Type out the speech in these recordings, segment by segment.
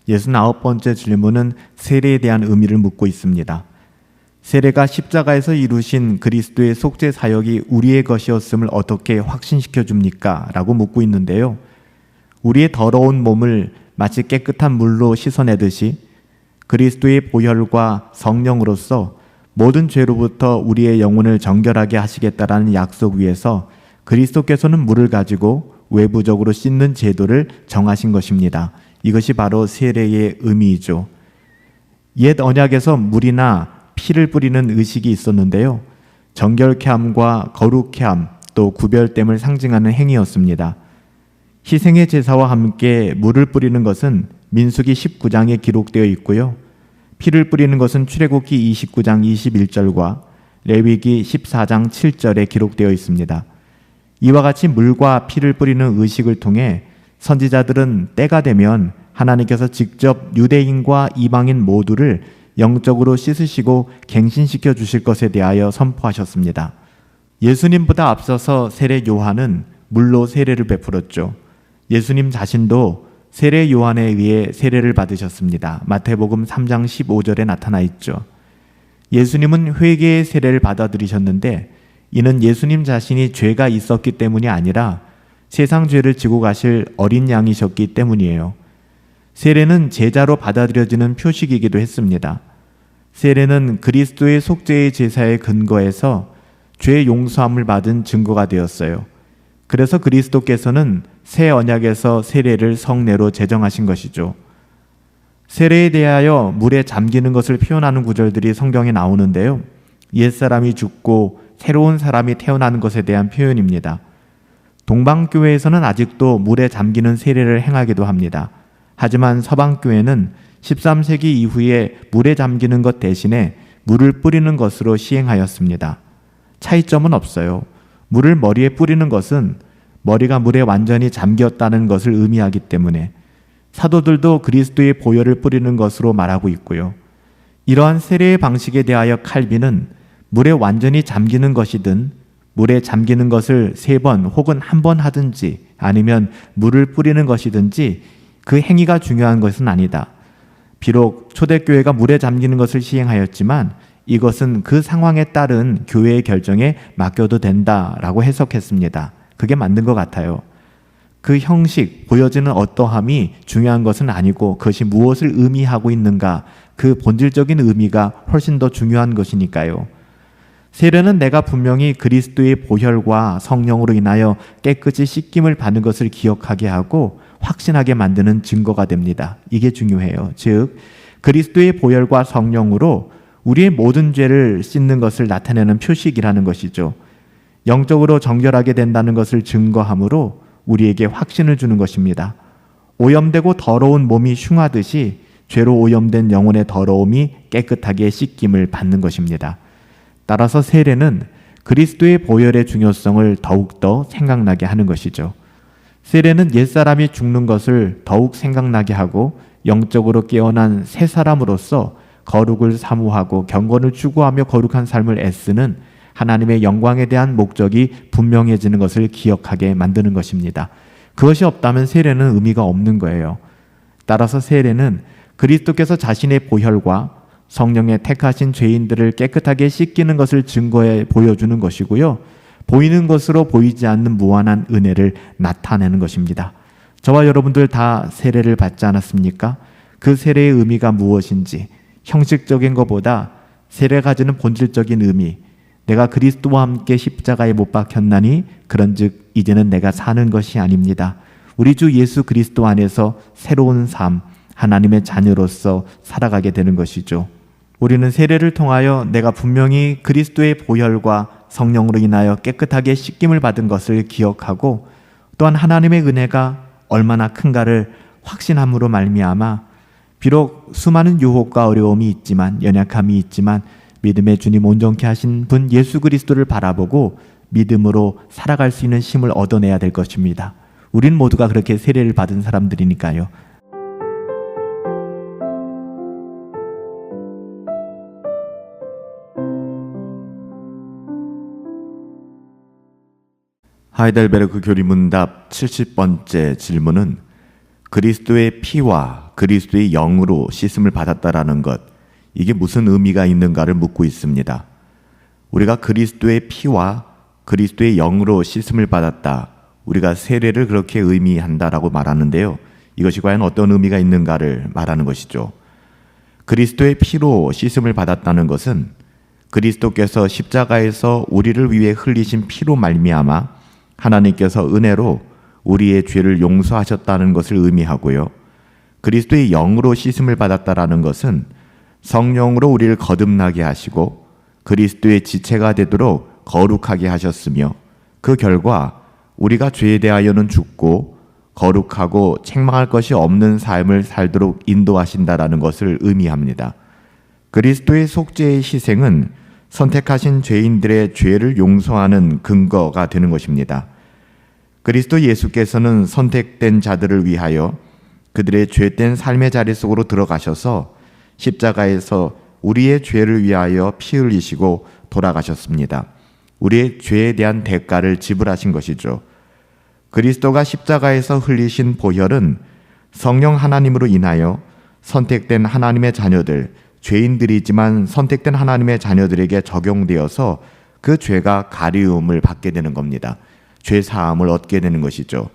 69번째 질문은 세례에 대한 의미를 묻고 있습니다. 세례가 십자가에서 이루신 그리스도의 속죄 사역이 우리의 것이었음을 어떻게 확신시켜 줍니까? 라고 묻고 있는데요. 우리의 더러운 몸을 마치 깨끗한 물로 씻어내듯이 그리스도의 보혈과 성령으로서 모든 죄로부터 우리의 영혼을 정결하게 하시겠다라는 약속 위에서 그리스도께서는 물을 가지고 외부적으로 씻는 제도를 정하신 것입니다. 이것이 바로 세례의 의미이죠. 옛 언약에서 물이나 피를 뿌리는 의식이 있었는데요. 정결케 함과 거룩케 함, 또 구별됨을 상징하는 행위였습니다. 희생의 제사와 함께 물을 뿌리는 것은 민수기 19장에 기록되어 있고요. 피를 뿌리는 것은 출애굽기 29장 21절과 레위기 14장 7절에 기록되어 있습니다. 이와 같이 물과 피를 뿌리는 의식을 통해 선지자들은 때가 되면 하나님께서 직접 유대인과 이방인 모두를 영적으로 씻으시고 갱신시켜 주실 것에 대하여 선포하셨습니다. 예수님보다 앞서서 세례 요한은 물로 세례를 베풀었죠. 예수님 자신도 세례 요한에 의해 세례를 받으셨습니다. 마태복음 3장 15절에 나타나 있죠. 예수님은 회개의 세례를 받아들이셨는데 이는 예수님 자신이 죄가 있었기 때문이 아니라 세상 죄를 지고 가실 어린 양이셨기 때문이에요. 세례는 제자로 받아들여지는 표식이기도 했습니다. 세례는 그리스도의 속죄의 제사에 근거해서 죄 용서함을 받은 증거가 되었어요. 그래서 그리스도께서는 새 언약에서 세례를 성례로 제정하신 것이죠. 세례에 대하여 물에 잠기는 것을 표현하는 구절들이 성경에 나오는데요. 옛사람이 죽고 새로운 사람이 태어나는 것에 대한 표현입니다. 동방교회에서는 아직도 물에 잠기는 세례를 행하기도 합니다. 하지만 서방교회는 13세기 이후에 물에 잠기는 것 대신에 물을 뿌리는 것으로 시행하였습니다. 차이점은 없어요. 물을 머리에 뿌리는 것은 머리가 물에 완전히 잠겼다는 것을 의미하기 때문에 사도들도 그리스도의 보혈을 뿌리는 것으로 말하고 있고요. 이러한 세례의 방식에 대하여 칼빈은 물에 완전히 잠기는 것이든 물에 잠기는 것을 3번 혹은 1번 하든지 아니면 물을 뿌리는 것이든지 그 행위가 중요한 것은 아니다. 비록 초대교회가 물에 잠기는 것을 시행하였지만 이것은 그 상황에 따른 교회의 결정에 맡겨도 된다라고 해석했습니다. 그게 맞는 것 같아요. 그 형식, 보여지는 어떠함이 중요한 것은 아니고 그것이 무엇을 의미하고 있는가, 그 본질적인 의미가 훨씬 더 중요한 것이니까요. 세례는 내가 분명히 그리스도의 보혈과 성령으로 인하여 깨끗이 씻김을 받는 것을 기억하게 하고 확신하게 만드는 증거가 됩니다. 이게 중요해요. 즉, 그리스도의 보혈과 성령으로 우리의 모든 죄를 씻는 것을 나타내는 표식이라는 것이죠. 영적으로 정결하게 된다는 것을 증거함으로 우리에게 확신을 주는 것입니다. 오염되고 더러운 몸이 흉하듯이 죄로 오염된 영혼의 더러움이 깨끗하게 씻김을 받는 것입니다. 따라서 세례는 그리스도의 보혈의 중요성을 더욱더 생각나게 하는 것이죠. 세례는 옛사람이 죽는 것을 더욱 생각나게 하고 영적으로 깨어난 새 사람으로서 거룩을 사모하고 경건을 추구하며 거룩한 삶을 애쓰는 하나님의 영광에 대한 목적이 분명해지는 것을 기억하게 만드는 것입니다. 그것이 없다면 세례는 의미가 없는 거예요. 따라서 세례는 그리스도께서 자신의 보혈과 성령의 택하신 죄인들을 깨끗하게 씻기는 것을 증거해 보여주는 것이고요. 보이는 것으로 보이지 않는 무한한 은혜를 나타내는 것입니다. 저와 여러분들 다 세례를 받지 않았습니까? 그 세례의 의미가 무엇인지, 형식적인 것보다 세례가 가지는 본질적인 의미, 내가 그리스도와 함께 십자가에 못 박혔나니 그런즉 이제는 내가 사는 것이 아닙니다. 우리 주 예수 그리스도 안에서 새로운 삶, 하나님의 자녀로서 살아가게 되는 것이죠. 우리는 세례를 통하여 내가 분명히 그리스도의 보혈과 성령으로 인하여 깨끗하게 씻김을 받은 것을 기억하고 또한 하나님의 은혜가 얼마나 큰가를 확신함으로 말미암아 비록 수많은 유혹과 어려움이 있지만 연약함이 있지만 믿음의 주님 온전케 하신 분 예수 그리스도를 바라보고 믿음으로 살아갈 수 있는 힘을 얻어내야 될 것입니다. 우린 모두가 그렇게 세례를 받은 사람들이니까요. 하이델베르크 교리문답 70번째 질문은 그리스도의 피와 그리스도의 영으로 씻음을 받았다라는 것, 이게 무슨 의미가 있는가를 묻고 있습니다. 우리가 그리스도의 피와 그리스도의 영으로 씻음을 받았다, 우리가 세례를 그렇게 의미한다라고 말하는데요. 이것이 과연 어떤 의미가 있는가를 말하는 것이죠. 그리스도의 피로 씻음을 받았다는 것은 그리스도께서 십자가에서 우리를 위해 흘리신 피로 말미암아 하나님께서 은혜로 우리의 죄를 용서하셨다는 것을 의미하고요. 그리스도의 영으로 씻음을 받았다라는 것은 성령으로 우리를 거듭나게 하시고 그리스도의 지체가 되도록 거룩하게 하셨으며, 그 결과 우리가 죄에 대하여는 죽고 거룩하고 책망할 것이 없는 삶을 살도록 인도하신다라는 것을 의미합니다. 그리스도의 속죄의 희생은 선택하신 죄인들의 죄를 용서하는 근거가 되는 것입니다. 그리스도 예수께서는 선택된 자들을 위하여 그들의 죄된 삶의 자리 속으로 들어가셔서 십자가에서 우리의 죄를 위하여 피 흘리시고 돌아가셨습니다. 우리의 죄에 대한 대가를 지불하신 것이죠. 그리스도가 십자가에서 흘리신 보혈은 성령 하나님으로 인하여 선택된 하나님의 자녀들, 죄인들이지만 선택된 하나님의 자녀들에게 적용되어서 그 죄가 가리움을 받게 되는 겁니다. 죄 사함을 얻게 되는 것이죠.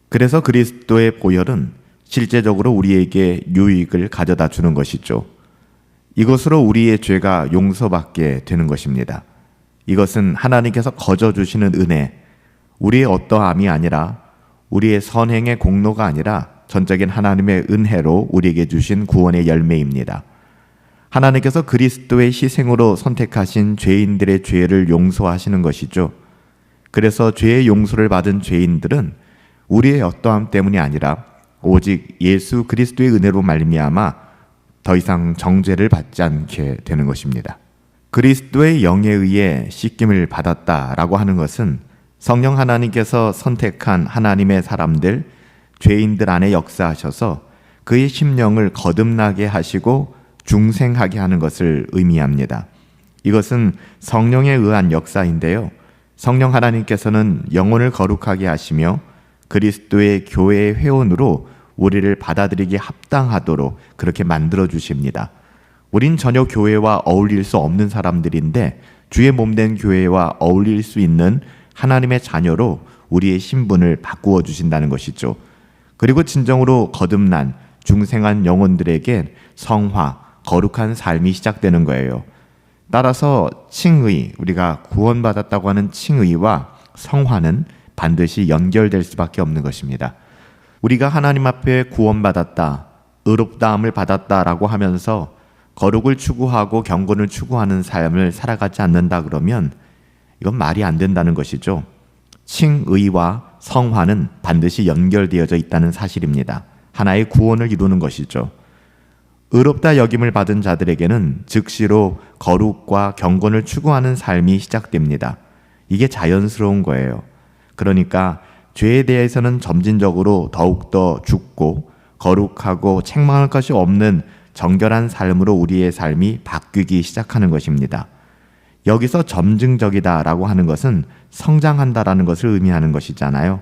그래서 그리스도의 보혈은 실제적으로 우리에게 유익을 가져다 주는 것이죠. 이것으로 우리의 죄가 용서받게 되는 것입니다. 이것은 하나님께서 거저 주시는 은혜, 우리의 어떠함이 아니라 우리의 선행의 공로가 아니라 전적인 하나님의 은혜로 우리에게 주신 구원의 열매입니다. 하나님께서 그리스도의 희생으로 선택하신 죄인들의 죄를 용서하시는 것이죠. 그래서 죄의 용서를 받은 죄인들은 우리의 어떠함 때문이 아니라 오직 예수 그리스도의 은혜로 말미암아 더 이상 정죄를 받지 않게 되는 것입니다. 그리스도의 영에 의해 씻김을 받았다라고 하는 것은 성령 하나님께서 선택한 하나님의 사람들, 죄인들 안에 역사하셔서 그의 심령을 거듭나게 하시고 중생하게 하는 것을 의미합니다. 이것은 성령에 의한 역사인데요. 성령 하나님께서는 영혼을 거룩하게 하시며 그리스도의 교회의 회원으로 우리를 받아들이기 합당하도록 그렇게 만들어 주십니다. 우린 전혀 교회와 어울릴 수 없는 사람들인데 주의 몸된 교회와 어울릴 수 있는 하나님의 자녀로 우리의 신분을 바꾸어 주신다는 것이죠. 그리고 진정으로 거듭난 중생한 영혼들에게 성화, 거룩한 삶이 시작되는 거예요. 따라서 칭의, 우리가 구원받았다고 하는 칭의와 성화는 반드시 연결될 수밖에 없는 것입니다. 우리가 하나님 앞에 구원받았다, 의롭다함을 받았다라고 하면서 거룩을 추구하고 경건을 추구하는 삶을 살아가지 않는다 그러면 이건 말이 안 된다는 것이죠. 칭의와 성화는 반드시 연결되어져 있다는 사실입니다. 하나의 구원을 이루는 것이죠. 의롭다 여김을 받은 자들에게는 즉시로 거룩과 경건을 추구하는 삶이 시작됩니다. 이게 자연스러운 거예요. 그러니까 죄에 대해서는 점진적으로 더욱더 죽고 거룩하고 책망할 것이 없는 정결한 삶으로 우리의 삶이 바뀌기 시작하는 것입니다. 여기서 점증적이다라고 하는 것은 성장한다라는 것을 의미하는 것이잖아요.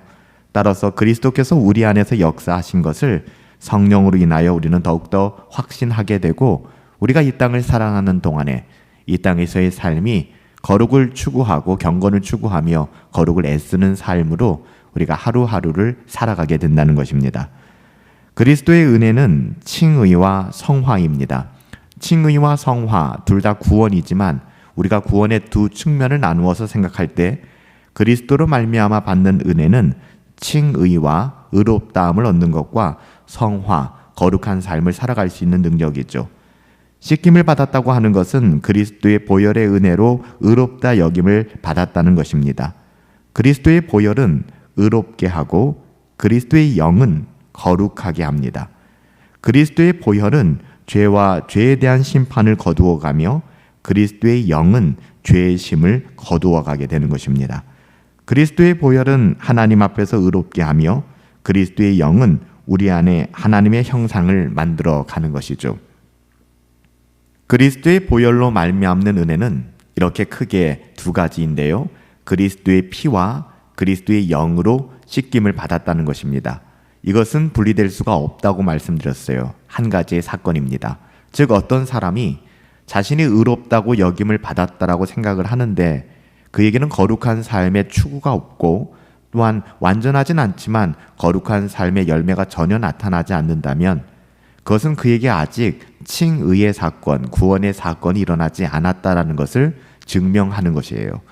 따라서 그리스도께서 우리 안에서 역사하신 것을 성령으로 인하여 우리는 더욱더 확신하게 되고, 우리가 이 땅을 사랑하는 동안에 이 땅에서의 삶이 거룩을 추구하고 경건을 추구하며 거룩을 애쓰는 삶으로 우리가 하루하루를 살아가게 된다는 것입니다. 그리스도의 은혜는 칭의와 성화입니다. 칭의와 성화 둘 다 구원이지만 우리가 구원의 두 측면을 나누어서 생각할 때 그리스도로 말미암아 받는 은혜는 칭의와 의롭다함을 얻는 것과 성화, 거룩한 삶을 살아갈 수 있는 능력이죠. 씻김을 받았다고 하는 것은 그리스도의 보혈의 은혜로 의롭다 여김을 받았다는 것입니다. 그리스도의 보혈은 의롭게 하고 그리스도의 영은 거룩하게 합니다. 그리스도의 보혈은 죄와 죄에 대한 심판을 거두어가며 그리스도의 영은 죄의 심을 거두어가게 되는 것입니다. 그리스도의 보혈은 하나님 앞에서 의롭게 하며 그리스도의 영은 우리 안에 하나님의 형상을 만들어 가는 것이죠. 그리스도의 보혈로 말미암는 은혜는 이렇게 크게 두 가지인데요. 그리스도의 피와 그리스도의 영으로 씻김을 받았다는 것입니다. 이것은 분리될 수가 없다고 말씀드렸어요. 한 가지의 사건입니다. 즉 어떤 사람이 자신이 의롭다고 여김을 받았다라고 생각을 하는데 그에게는 거룩한 삶의 추구가 없고 또한 완전하진 않지만 거룩한 삶의 열매가 전혀 나타나지 않는다면 그것은 그에게 아직 칭의의 사건, 구원의 사건이 일어나지 않았다라는 것을 증명하는 것이에요.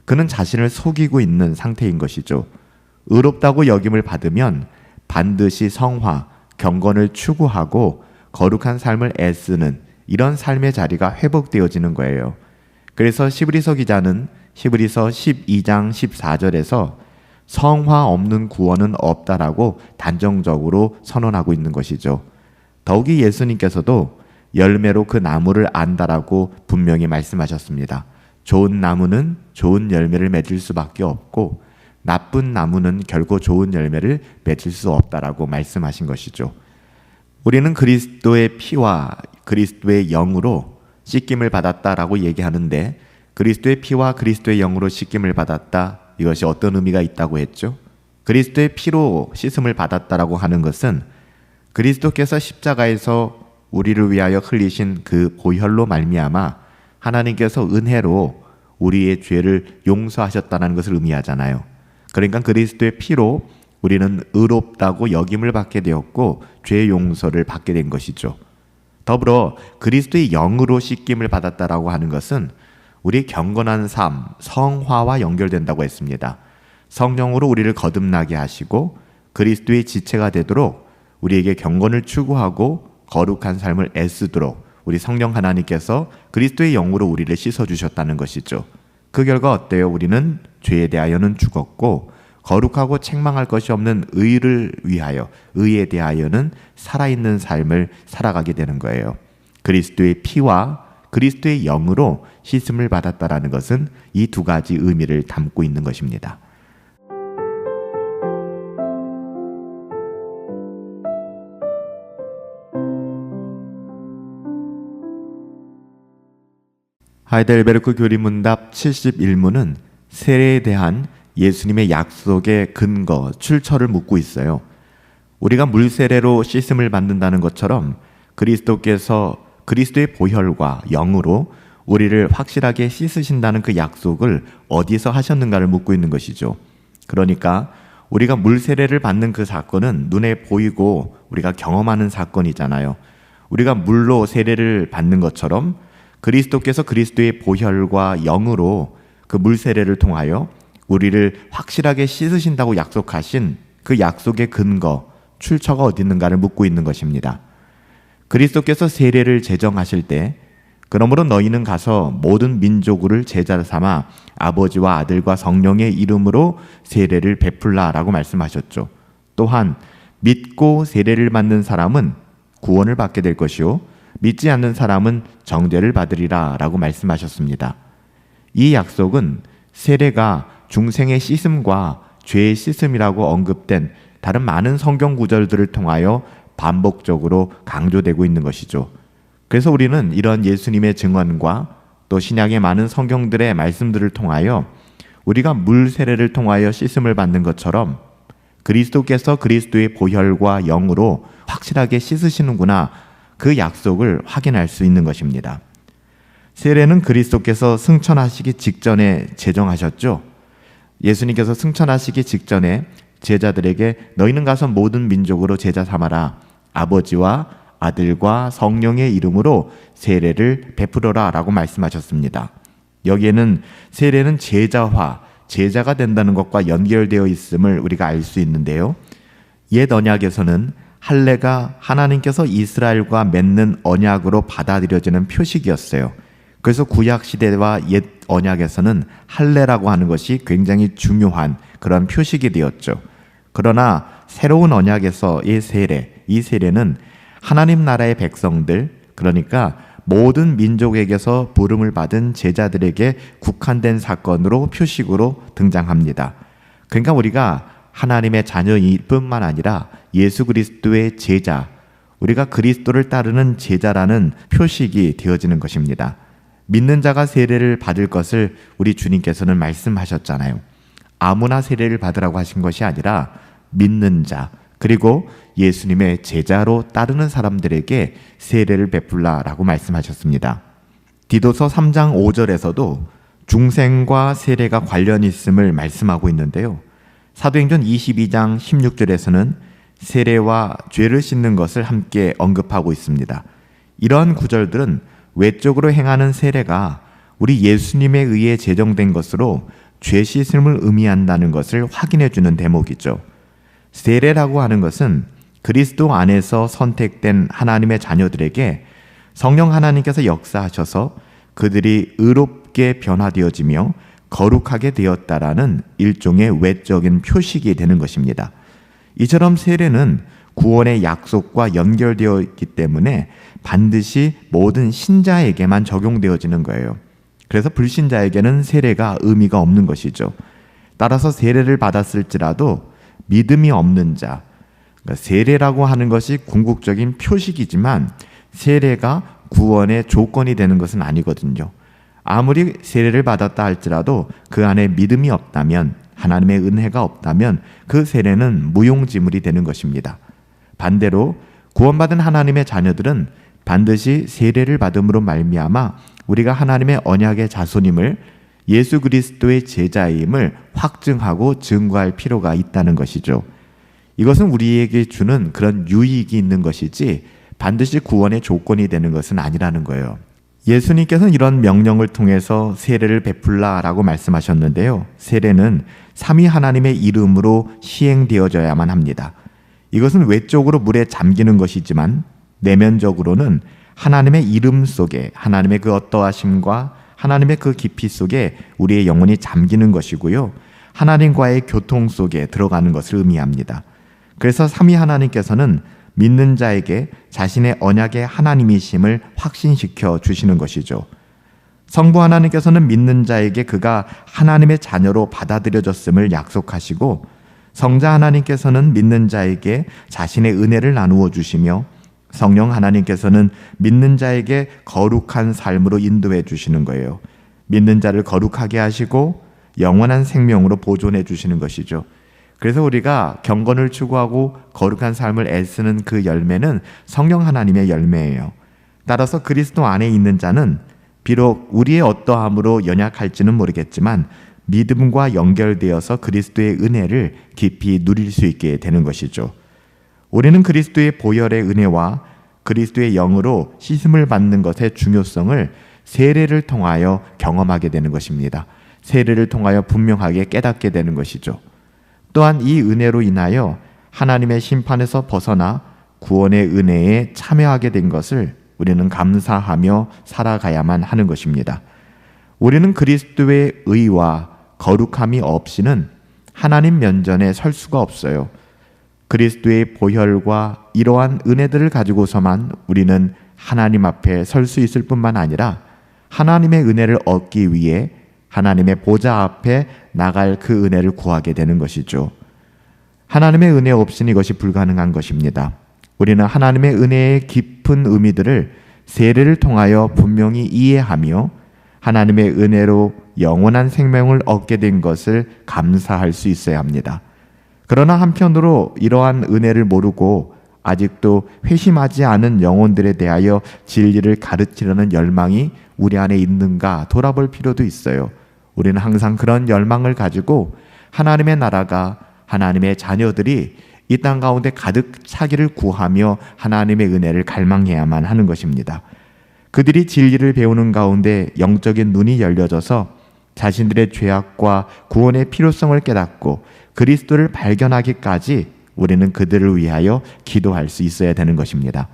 그는 자신을 속이고 있는 상태인 것이죠. 의롭다고 여김을 받으면 반드시 성화, 경건을 추구하고 거룩한 삶을 애쓰는 이런 삶의 자리가 회복되어지는 거예요. 그래서 히브리서 기자는 히브리서 12장 14절에서 성화 없는 구원은 없다라고 단정적으로 선언하고 있는 것이죠. 더욱이 예수님께서도 열매로 그 나무를 안다라고 분명히 말씀하셨습니다. 좋은 나무는 좋은 열매를 맺을 수밖에 없고 나쁜 나무는 결코 좋은 열매를 맺을 수 없다라고 말씀하신 것이죠. 우리는 그리스도의 피와 그리스도의 영으로 씻김을 받았다라고 얘기하는데 그리스도의 피와 그리스도의 영으로 씻김을 받았다, 이것이 어떤 의미가 있다고 했죠? 그리스도의 피로 씻음을 받았다라고 하는 것은 그리스도께서 십자가에서 우리를 위하여 흘리신 그 보혈로 말미암아 하나님께서 은혜로 우리의 죄를 용서하셨다는 것을 의미하잖아요. 그러니까 그리스도의 피로 우리는 의롭다고 여김을 받게 되었고 죄 용서를 받게 된 것이죠. 더불어 그리스도의 영으로 씻김을 받았다라고 하는 것은 우리의 경건한 삶, 성화와 연결된다고 했습니다. 성령으로 우리를 거듭나게 하시고 그리스도의 지체가 되도록 우리에게 경건을 추구하고 거룩한 삶을 애쓰도록 우리 성령 하나님께서 그리스도의 영으로 우리를 씻어주셨다는 것이죠. 그 결과 어때요? 우리는 죄에 대하여는 죽었고 거룩하고 책망할 것이 없는 의를 위하여, 의에 대하여는 살아있는 삶을 살아가게 되는 거예요. 그리스도의 피와 그리스도의 영으로 씻음을 받았다라는 것은 이 두 가지 의미를 담고 있는 것입니다. 하이델베르크 교리문답 71문은 세례에 대한 예수님의 약속의 근거, 출처를 묻고 있어요. 우리가 물세례로 씻음을 받는다는 것처럼 그리스도께서 그리스도의 보혈과 영으로 우리를 확실하게 씻으신다는 그 약속을 어디서 하셨는가를 묻고 있는 것이죠. 그러니까 우리가 물세례를 받는 그 사건은 눈에 보이고 우리가 경험하는 사건이잖아요. 우리가 물로 세례를 받는 것처럼 그리스도께서 그리스도의 보혈과 영으로 그 물세례를 통하여 우리를 확실하게 씻으신다고 약속하신 그 약속의 근거, 출처가 어디 있는가를 묻고 있는 것입니다. 그리스도께서 세례를 제정하실 때 그러므로 너희는 가서 모든 민족을 제자 삼아 아버지와 아들과 성령의 이름으로 세례를 베풀라라고 말씀하셨죠. 또한 믿고 세례를 받는 사람은 구원을 받게 될 것이요 믿지 않는 사람은 정죄를 받으리라 라고 말씀하셨습니다. 이 약속은 세례가 중생의 씻음과 죄의 씻음이라고 언급된 다른 많은 성경 구절들을 통하여 반복적으로 강조되고 있는 것이죠. 그래서 우리는 이런 예수님의 증언과 또 신약의 많은 성경들의 말씀들을 통하여 우리가 물 세례를 통하여 씻음을 받는 것처럼 그리스도께서 그리스도의 보혈과 영으로 확실하게 씻으시는구나, 그 약속을 확인할 수 있는 것입니다. 세례는 그리스도께서 승천하시기 직전에 제정하셨죠. 예수님께서 승천하시기 직전에 제자들에게 너희는 가서 모든 민족으로 제자 삼아라, 아버지와 아들과 성령의 이름으로 세례를 베풀어라 라고 말씀하셨습니다. 여기에는 세례는 제자화, 제자가 된다는 것과 연결되어 있음을 우리가 알 수 있는데요. 옛 언약에서는 할례가 하나님께서 이스라엘과 맺는 언약으로 받아들여지는 표식이었어요. 그래서 구약 시대와 옛 언약에서는 할례라고 하는 것이 굉장히 중요한 그런 표식이 되었죠. 그러나 새로운 언약에서의 세례, 이 세례는 하나님 나라의 백성들, 그러니까 모든 민족에게서 부름을 받은 제자들에게 국한된 사건으로 표식으로 등장합니다. 그러니까 우리가 하나님의 자녀일 뿐만 아니라 예수 그리스도의 제자, 우리가 그리스도를 따르는 제자라는 표식이 되어지는 것입니다. 믿는 자가 세례를 받을 것을 우리 주님께서는 말씀하셨잖아요. 아무나 세례를 받으라고 하신 것이 아니라 믿는 자, 그리고 예수님의 제자로 따르는 사람들에게 세례를 베풀라라고 말씀하셨습니다. 디도서 3장 5절에서도 중생과 세례가 관련이 있음을 말씀하고 있는데요. 사도행전 22장 16절에서는 세례와 죄를 씻는 것을 함께 언급하고 있습니다. 이러한 구절들은 외적으로 행하는 세례가 우리 예수님에 의해 제정된 것으로 죄 씻음을 의미한다는 것을 확인해 주는 대목이죠. 세례라고 하는 것은 그리스도 안에서 선택된 하나님의 자녀들에게 성령 하나님께서 역사하셔서 그들이 의롭게 변화되어지며 거룩하게 되었다라는 일종의 외적인 표식이 되는 것입니다. 이처럼 세례는 구원의 약속과 연결되어 있기 때문에 반드시 모든 신자에게만 적용되어지는 거예요. 그래서 불신자에게는 세례가 의미가 없는 것이죠. 따라서 세례를 받았을지라도 믿음이 없는 자, 그러니까 세례라고 하는 것이 궁극적인 표식이지만 세례가 구원의 조건이 되는 것은 아니거든요. 아무리 세례를 받았다 할지라도 그 안에 믿음이 없다면, 하나님의 은혜가 없다면 그 세례는 무용지물이 되는 것입니다. 반대로 구원받은 하나님의 자녀들은 반드시 세례를 받음으로 말미암아 우리가 하나님의 언약의 자손임을, 예수 그리스도의 제자임을 확증하고 증거할 필요가 있다는 것이죠. 이것은 우리에게 주는 그런 유익이 있는 것이지 반드시 구원의 조건이 되는 것은 아니라는 거예요. 예수님께서는 이런 명령을 통해서 세례를 베풀라라고 말씀하셨는데요. 세례는 삼위 하나님의 이름으로 시행되어져야만 합니다. 이것은 외적으로 물에 잠기는 것이지만 내면적으로는 하나님의 이름 속에, 하나님의 그 어떠하심과 하나님의 그 깊이 속에 우리의 영혼이 잠기는 것이고요. 하나님과의 교통 속에 들어가는 것을 의미합니다. 그래서 삼위 하나님께서는 믿는 자에게 자신의 언약의 하나님이심을 확신시켜 주시는 것이죠. 성부 하나님께서는 믿는 자에게 그가 하나님의 자녀로 받아들여졌음을 약속하시고, 성자 하나님께서는 믿는 자에게 자신의 은혜를 나누어 주시며, 성령 하나님께서는 믿는 자에게 거룩한 삶으로 인도해 주시는 거예요. 믿는 자를 거룩하게 하시고 영원한 생명으로 보존해 주시는 것이죠. 그래서 우리가 경건을 추구하고 거룩한 삶을 애쓰는 그 열매는 성령 하나님의 열매예요. 따라서 그리스도 안에 있는 자는 비록 우리의 어떠함으로 연약할지는 모르겠지만 믿음과 연결되어서 그리스도의 은혜를 깊이 누릴 수 있게 되는 것이죠. 우리는 그리스도의 보혈의 은혜와 그리스도의 영으로 씻음을 받는 것의 중요성을 세례를 통하여 경험하게 되는 것입니다. 세례를 통하여 분명하게 깨닫게 되는 것이죠. 또한 이 은혜로 인하여 하나님의 심판에서 벗어나 구원의 은혜에 참여하게 된 것을 우리는 감사하며 살아가야만 하는 것입니다. 우리는 그리스도의 의와 거룩함이 없이는 하나님 면전에 설 수가 없어요. 그리스도의 보혈과 이러한 은혜들을 가지고서만 우리는 하나님 앞에 설 수 있을 뿐만 아니라 하나님의 은혜를 얻기 위해 하나님의 보좌 앞에 나갈 그 은혜를 구하게 되는 것이죠. 하나님의 은혜 없이는 이것이 불가능한 것입니다. 우리는 하나님의 은혜의 깊은 의미들을 세례를 통하여 분명히 이해하며 하나님의 은혜로 영원한 생명을 얻게 된 것을 감사할 수 있어야 합니다. 그러나 한편으로 이러한 은혜를 모르고 아직도 회심하지 않은 영혼들에 대하여 진리를 가르치려는 열망이 우리 안에 있는가 돌아볼 필요도 있어요. 우리는 항상 그런 열망을 가지고 하나님의 나라가, 하나님의 자녀들이 이 땅 가운데 가득 차기를 구하며 하나님의 은혜를 갈망해야만 하는 것입니다. 그들이 진리를 배우는 가운데 영적인 눈이 열려져서 자신들의 죄악과 구원의 필요성을 깨닫고 그리스도를 발견하기까지 우리는 그들을 위하여 기도할 수 있어야 되는 것입니다.